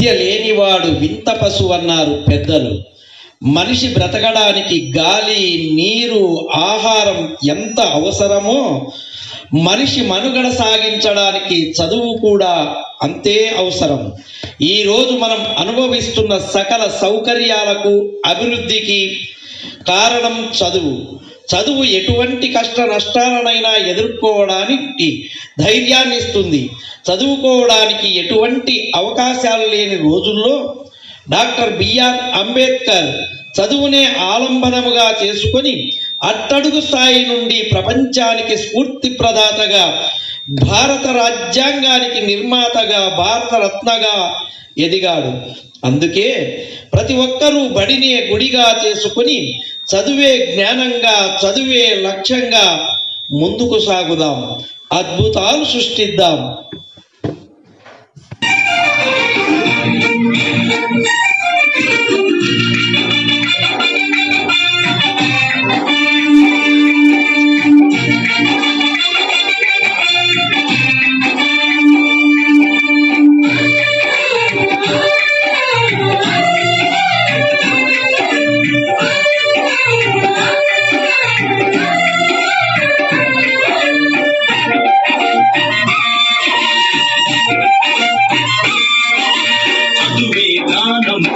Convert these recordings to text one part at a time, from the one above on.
విద్య లేనివాడు వింత పశువు అన్నారు పెద్దలు. మనిషి బ్రతకడానికి గాలి, నీరు, ఆహారం ఎంత అవసరమో మనిషి మనుగడ సాగించడానికి చదువు కూడా అంతే అవసరం. ఈరోజు మనం అనుభవిస్తున్న సకల సౌకర్యాలకు, అభివృద్ధికి కారణం చదువు. చదువు ఎటువంటి కష్ట నష్టాలనైనా ఎదుర్కోవడానికి ధైర్యాన్ని ఇస్తుంది. చదువుకోవడానికి ఎటువంటి అవకాశాలు లేని రోజుల్లో డాక్టర్ బిఆర్ అంబేద్కర్ చదువునే ఆలంబనముగా చేసుకొని అట్టడుగు స్థాయి నుండి ప్రపంచానికి స్ఫూర్తి ప్రదాతగా, భారత రాజ్యాంగానికి నిర్మాతగా, భారతరత్నగా ఎదిగాడు. అందుకే ప్రతి ఒక్కరూ బడినే గుడిగా చేసుకుని చదువే జ్ఞానంగా, చదువే లక్ష్యంగా ముందుకు సాగుదాం, అద్భుతాలు సృష్టిద్దాం.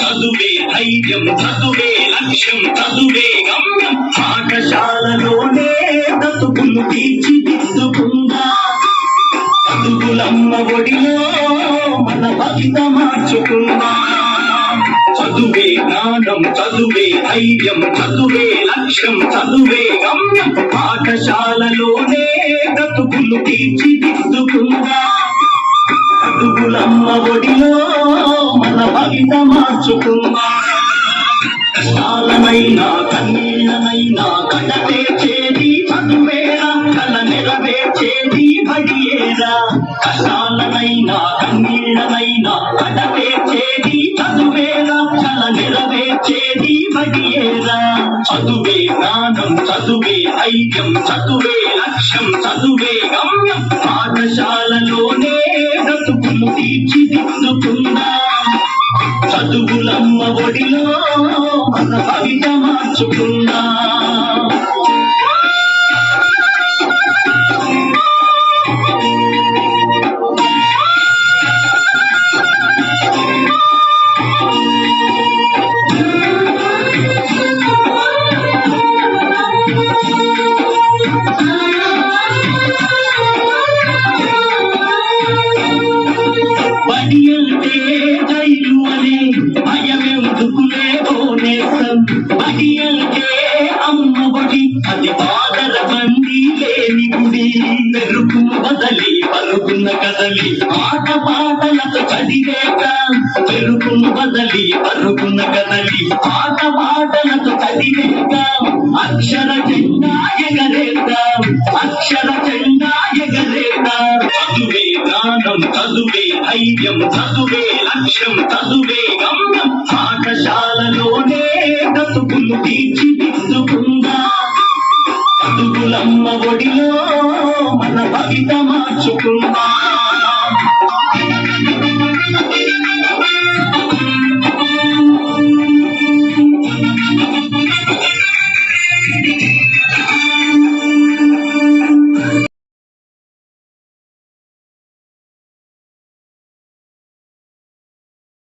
చదువే ధైర్యం, చదువే లక్ష్యం, చదువే గమ్యం. పాఠశాలలోనే బ్రతుకులు తీర్చిదిద్దుకుందా. చదువులమ్మ ఒడిలో మన భవిత మార్చుకుందా. చదువే జ్ఞానం, చదువే ధైర్యం, చదువే లక్ష్యం, చదువే గమ్యం. పాఠశాలలోనే బ్రతుకులు తీర్చిదిద్దుకుందా. చదువులమ్మ ఒడిలో మన భవిత మార్చుకుందా. కష్టాలనైనా కన్నీళ్ళనైనా కడతేర్చేది చదువేరా, కల నెరవేర్చేది బడియేరా. కష్టాలనైనా కన్నీళ్ళనైనా కడతేర్చేది చదువేరా, కల నెరవేర్చేది బడియేరా. చదువే జ్ఞానం, చదువే ధైర్యం, చదువే లక్ష్యం, చదువే గమ్యం. పాఠశాలలోనే బ్రతుకులు తీర్చిదిద్దుకుందా. చదువులమ్మ ఒడిలో మన భవిత మార్చుకుందా. బడి అంటే జైలు అనే భయమెందుకులే ఓనేసం. బడి అంటే అమ్మ ఒడి, అది బాధల బండి లేని గుడి. పెరుగును బదలి పరుగున కదలి ఆట పాటలతో చదివేక. పెరుగును బదలి పరుగున కదలి ఆట పాటలతో చదివేక. అక్షర జెండా ఎగరేద్దాం, అక్షర జెండా ఎగరేద్దాం. చదువే జ్ఞానం, చదువే ధైర్యం, చదువే లక్ష్యం, చదువే గమ్యం. పాఠశాలలోనే బ్రతుకులు తీర్చిదిద్దుకుందా. చదువులమ్మ ఒడిలో మన భవిత మార్చుకుందా.